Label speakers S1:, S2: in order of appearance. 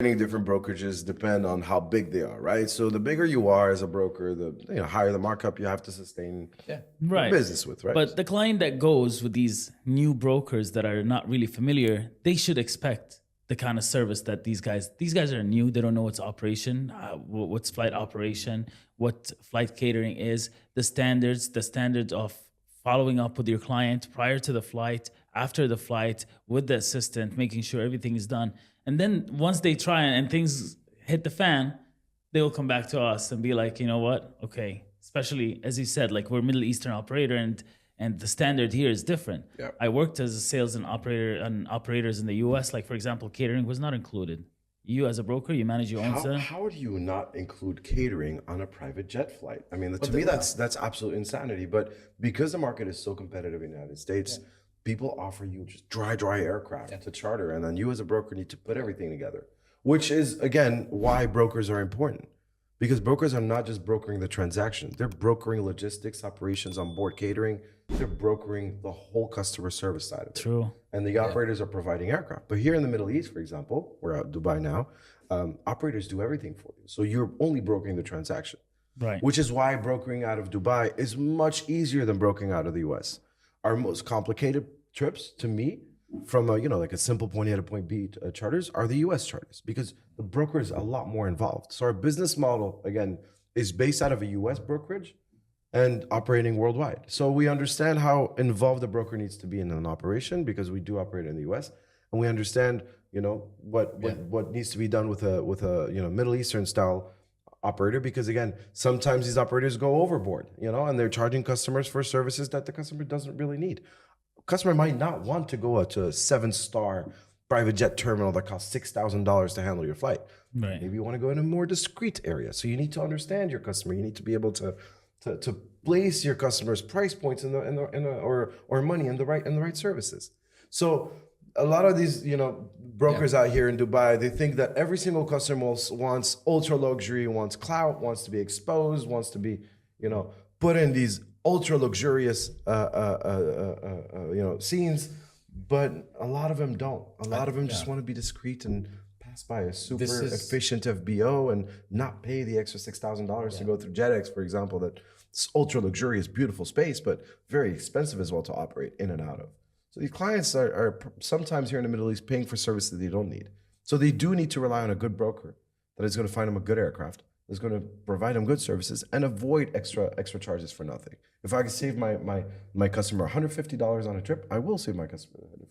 S1: Different brokerages depend on how big they are, right? So the bigger you are as a broker, the higher the markup you have to sustain
S2: Right.
S1: business with, right?
S2: But the client that goes with these new brokers that are not really familiar, they should expect the kind of service that these guys are new. They don't know what's operation, what's flight operation, what flight catering is, the standards of following up with your client prior to the flight, after the flight, with the assistant, making sure everything is done. And then once they try and things hit the fan, they will come back to us and be like, you know what? Okay. Especially as you said, like we're a Middle Eastern operator and the standard here is different.
S1: Yep.
S2: I worked as a sales and operators in the US. Like for example, catering was not included. You as a broker, you manage your own stuff.
S1: How do you not include catering on a private jet flight? I mean, to me, that's absolute insanity. But because the market is so competitive in the United States, people offer you just dry aircraft to charter, and then you as a broker need to put everything together, which is, again, why brokers are important. Because brokers are not just brokering the transaction. They're brokering logistics, operations on board catering. They're brokering the whole customer service side of it.
S2: True.
S1: And the operators are providing aircraft. But here in the Middle East, for example, we're out Dubai now, operators do everything for you. So you're only brokering the transaction.
S2: Right.
S1: Which is why brokering out of Dubai is much easier than brokering out of the US. Our most complicated trips, to me, from like a simple point A to point B charters are the US charters, because the broker is a lot more involved. So our business model, again, is based out of a US brokerage and operating worldwide. So we understand how involved the broker needs to be in an operation, because we do operate in the US, and we understand what needs to be done with a Middle Eastern style operator, because again, sometimes these operators go overboard, and they're charging customers for services that the customer doesn't really need. Customer might not want to go to a 7-star private jet terminal that costs $6,000 to handle your flight.
S2: Right.
S1: Maybe you want to go in a more discreet area. So you need to understand your customer. You need to be able to place your customers' price points or money in the right services. So a lot of these brokers out here in Dubai, they think that every single customer wants ultra luxury, wants clout, wants to be exposed, wants to be put in these ultra luxurious scenes, but a lot of them don't. A lot of them just want to be discreet and pass by a super efficient FBO and not pay the extra $6,000 to go through JetX, for example. That's ultra luxurious, beautiful space, but very expensive as well to operate in and out of. So these clients are sometimes here in the Middle East paying for services they don't need. So they do need to rely on a good broker that is going to find them a good aircraft, is going to provide them good services, and avoid extra charges for nothing. If I can save my customer $150 on a trip, I will save my customer